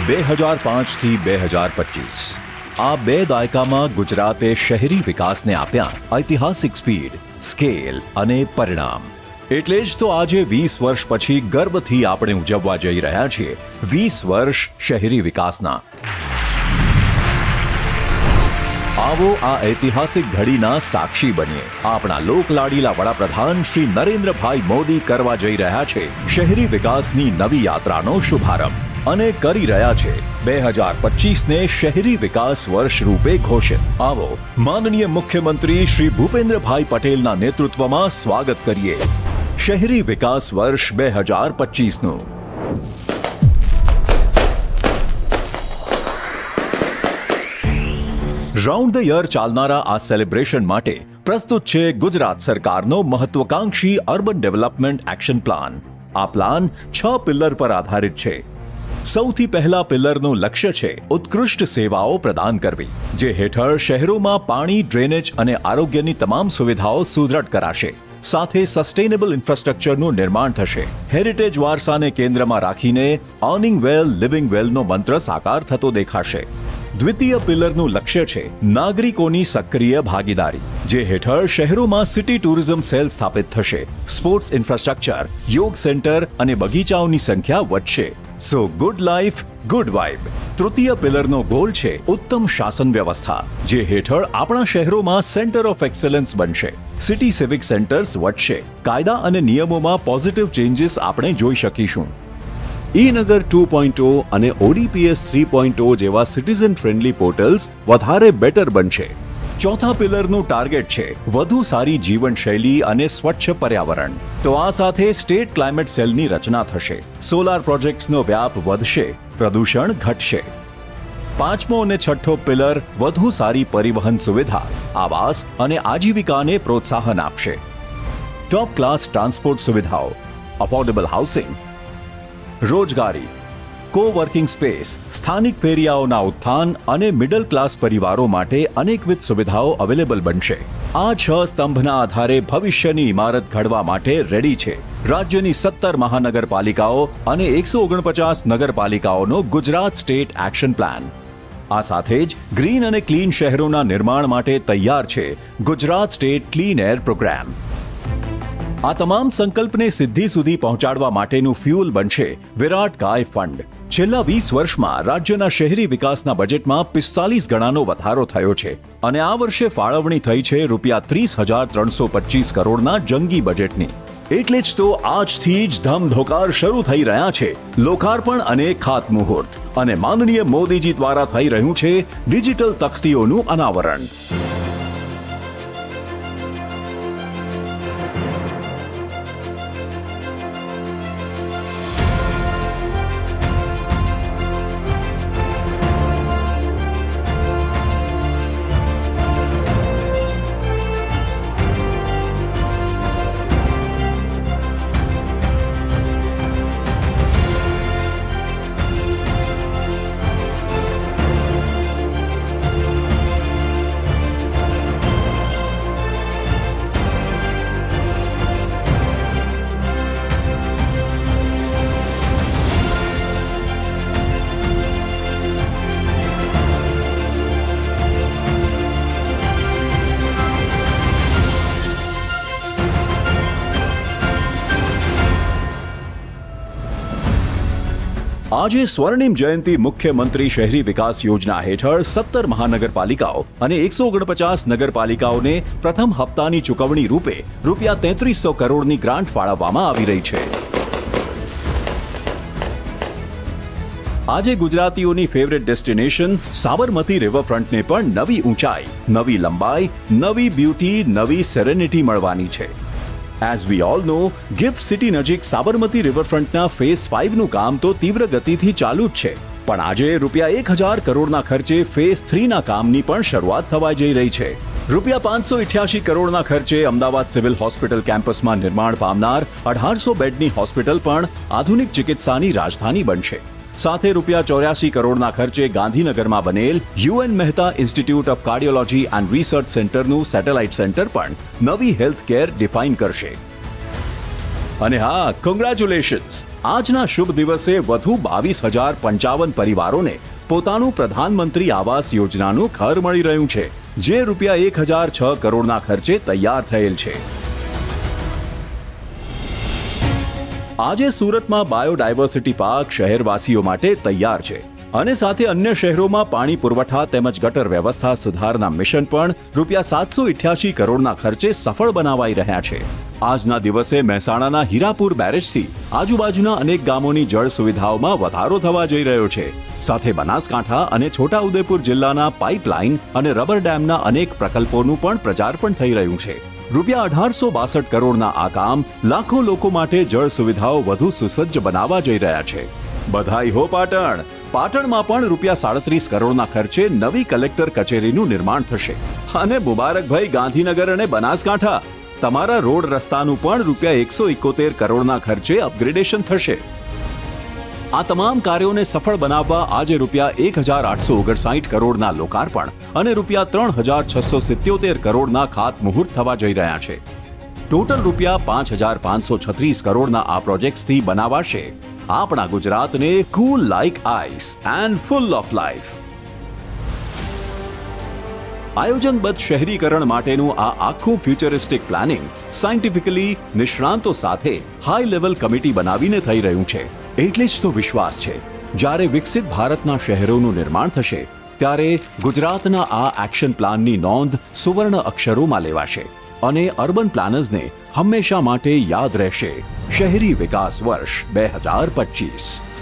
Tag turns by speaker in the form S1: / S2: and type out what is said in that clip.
S1: 2005 થી 2025 આ બે દાયકામાં ગુજરાતે શહેરી વિકાસને આપ્યા ઐતિહાસિક સ્પીડ, સ્કેલ અને પરિણામ. એટલે જ તો આજે 20 વર્ષ પછી ગર્વથી આપણે ઉજવવા જઈ રહ્યા છીએ 20 વર્ષ શહેરી વિકાસના. આવો આ ઐતિહાસિક ઘડીના સાક્ષી બનીએ. આપણા લોકલાડીલા વડાપ્રધાન શ્રી નરેન્દ્રભાઈ મોદી કરવા જઈ રહ્યા છે શહેરી વિકાસની નવી યાત્રાનો શુભારંભ અને કરી રહ્યા છે 2025ને શહેરી વિકાસ વર્ષ રૂપે ઘોષિત. આવો માનનીય મુખ્યમંત્રી શ્રી ભૂપેન્દ્રભાઈ પટેલના નેતૃત્વમાં સ્વાગત કરીએ શહેરી વિકાસ વર્ષ 2025નું. રાઉન્ડ ધ યર ચાલનારા આ સેલિબ્રેશન માટે પ્રસ્તુત છે ગુજરાત સરકારનો મહત્વકાંક્ષી અર્બન ડેવલપમેન્ટ એક્શન પ્લાન. આ પ્લાન 6 પિલ્લર પર આધારિત છે. સૌથી પહેલા પિલ્લરનું લક્ષ્ય છે ઉત્કૃષ્ટ સેવાઓ પ્રદાન કરવી, જે હેઠળ શહેરોમાં પાણી, ડ્રેનેજ અને આરોગ્યની તમામ સુવિધાઓ સુદૃઢ કરાશે. સાથે સસ્ટેનેબલ ઇન્ફ્રાસ્ટ્રક્ચરનું નિર્માણ થશે. હેરિટેજ વારસાને કેન્દ્રમાં રાખીને અર્નિંગ વેલ, લિવિંગ વેલનો મંત્ર સાકાર થતો દેખાશે. દ્વિતીય પિલ્લરનું લક્ષ્ય છે નાગરિકોની સક્રિય ભાગીદારી, જે હેઠળ શહેરોમાં સિટી ટુરિઝમ સેલ સ્થાપિત થશે. સ્પોર્ટ્સ ઇન્ફ્રાસ્ટ્રક્ચર, યોગ સેન્ટર અને બગીચાઓની સંખ્યા વધશે. સો ગુડ લાઈફ, ગુડ વાઇબ. તૃતીય પિલરનો ગોલ છે ઉત્તમ શાસન વ્યવસ્થા, જે હેઠળ આપણા શહેરોમાં સેન્ટર ઓફ એક્સેલન્સ બનશે. સિટી સિવિક સેન્ટર્સ વધશે. કાયદા અને નિયમોમાં પોઝિટિવ ચેન્જીસ આપણે જોઈ શકીશું. ઈ-નગર 2.0 અને ODPS 3.0 જેવા સિટીઝન ફ્રેન્ડલી પોર્ટલ્સ વધારે બેટર બનશે. ચોથા પિલરનું ટાર્ગેટ છે વધુ સારી જીવનશૈલી અને સ્વચ્છ પર્યાવરણ. તો આ સાથે સ્ટેટ ક્લાઇમેટ સેલની રચના થશે. સોલાર પ્રોજેક્ટ્સનો વ્યાપ વધશે, પ્રદૂષણ ઘટશે. પાંચમો અને છઠ્ઠો પિલર વધુ સારી પરિવહન સુવિધા, આવાસ અને આજીવિકાને પ્રોત્સાહન આપશે. ટોપ ક્લાસ ટ્રાન્સપોર્ટ સુવિધાઓ, અફોર્ડેબલ હાઉસિંગ, રોજગારી, કો-વર્કિંગ સ્પેસ, સ્થાનિક ફેરિયાઓના ઉત્થાન અને મિડલ ક્લાસ પરિવારો માટે અનેકવિધ સુવિધાઓ અવેલેબલ બનશે. આ 6 સ્તંભના આધારે ભવિષ્યની ઇમારત ઘડવા માટે રેડી છે રાજ્યની 17 મહાનગરપાલિકાઓ અને 149 નગરપાલિકાઓનો ગુજરાત સ્ટેટ એક્શન પ્લાન. આ સાથે જ ગ્રીન અને ક્લીન શહેરોના નિર્માણ માટે તૈયાર છે Gujarat state clean air programme. આ તમામ સંકલ્પને સિદ્ધિ સુધી પહોંચાડવા માટેનું ફ્યુઅલ બનશે વિરાટ કાય ફંડ. છેલ્લા 20 વર્ષમાં રાજ્યના શહેરી વિકાસના બજેટમાં 45 ગણાનો વધારો થયો છે અને આ વર્ષે ફાળવણી થઈ છે ₹30,325 કરોડના જંગી બજેટની. એટલે જ તો આજથી જ ધમધોકાર શરૂ થઈ રહ્યા છે લોકાર્પણ અને ખાતમુહૂર્ત, અને માનનીય મોદીજી દ્વારા થઈ રહ્યું છે ડિજિટલ તખ્તીઓનું અનાવરણ. આજે સ્વર્ણિમ જયંતિ મુખ્યમંત્રી શહેરી વિકાસ યોજના હેઠળ 17 મહાનગરપાલિકાઓ અને 149 નગરપાલિકાઓને પ્રથમ હપ્તાની ચૂકવણી રૂપે ₹3300 કરોડની ગ્રાન્ટ ફાળવવામાં આવી રહી છે. આજે ગુજરાતીઓની ફેવરેટ ડેસ્ટિનેશન સાબરમતી રિવરફ્રન્ટને પણ નવી ઊંચાઈ, નવી લંબાઈ, નવી બ્યુટી, નવી સેરેનિટી મળવાની છે. As we all know, gift city નજીક સાબરમતી રિવરફ્રન્ટના ફેઝ 5નું કામ તો તીવ્ર ગતિથી ચાલુ જ છે, પણ આજે ₹1000 કરોડના ખર્ચે ફેઝ 3ના કામની પણ શરૂઆત થવા જઈ રહી છે. ₹588 કરોડના ખર્ચે અમદાવાદ સિવિલ હોસ્પિટલ કેમ્પસમાં નિર્માણ પામનાર 1800 બેડની હોસ્પિટલ પણ આધુનિક ચિકિત્સાની રાજધાની બનશે. સાથે ₹84 કરોડના ખર્ચે ગાંધીનગરમાં બનેલ UN Mehta institute of cardiology and research સેન્ટરનું સેટેલાઇટ સેન્ટર પણ નવી હેલ્થ કેર ડિફાઇન કરશે. અને હા, કોંગ્રેચ્યુલેશન્સ! આજના શુભ દિવસે વધુ 22,055 પરિવારોને પોતાનું પ્રધાનમંત્રી આવાસ યોજનાનું ઘર મળી રહ્યું છે, જે રૂપિયા 1,006 કરોડના ખર્ચે તૈયાર થયેલ છે. આજે સુરતમાં બાયોડાયવર્સિટી પાર્ક શહેરવાસીઓ માટે તૈયાર છે અને સાથે અન્ય શહેરોમાં પાણી પુરવઠા તેમજ ગટર વ્યવસ્થા સુધારના મિશન પણ રૂપિયા 788 કરોડના ખર્ચે સફળ બનાવાઈ રહ્યા છે. આજના દિવસે મહેસાણાના હીરાપુર બેરેજથી આજુબાજુના અનેક ગામોની જળ સુવિધાઓમાં વધારો થવા જઈ રહ્યો છે. સાથે બનાસકાંઠા અને છોટાઉદેપુર જિલ્લાના પાઇપલાઇન અને રબર ડેમના અનેક પ્રકલ્પોનું પણ પ્રચારપણ થઈ રહ્યું છે. રૂપિયા 1862 કરોડના આ કામ લાખો લોકો માટે જળ સુવિધાઓ વધુ સુસજ્જ બનાવવા જઈ રહ્યા છે. બધાઈ હો પાટણ! પાટણમાં પણ રૂપિયા 37 કરોડના ખર્ચે નવી કલેક્ટર કચેરીનું નિર્માણ થશે. અને મુબારકભાઈ, ગાંધીનગર અને બનાસકાંઠા, તમારા રોડ રસ્તાનું પણ રૂપિયા 171 કરોડના ખર્ચે અપગ્રેડેશન થશે. આ તમામ કાર્યોને સફળ બનાવવા આજે રૂપિયા 1,859 કરોડના લોકાર્પણ અને રૂપિયા 3,677 કરોડના ખાતમુહૂર્ત થવા જઈ રહ્યા છે. ટોટલ રૂપિયા 5,536 કરોડના આ પ્રોજેક્ટ્સથી બનાવાશે આપણા ગુજરાતને cool like ice and full of life. આયોજનબદ્ધ શહેરીકરણ માટેનું આ આખું ફ્યુચરિસ્ટિક પ્લાનિંગ સાયન્ટિફિકલી નિષ્ણાંતો સાથે હાઈ લેવલ કમિટી બનાવીને થઈ રહ્યું છે. એટલે જ તો વિશ્વાસ છે, જ્યારે વિકસિત ભારતના શહેરોનું નિર્માણ થશે ત્યારે ગુજરાતના આ એક્શન પ્લાનની નોંધ સુવર્ણ અક્ષરોમાં લેવાશે અને અર્બન પ્લાનર્સને હંમેશા માટે યાદ રહેશે. શહેરી વિકાસ વર્ષ 2025.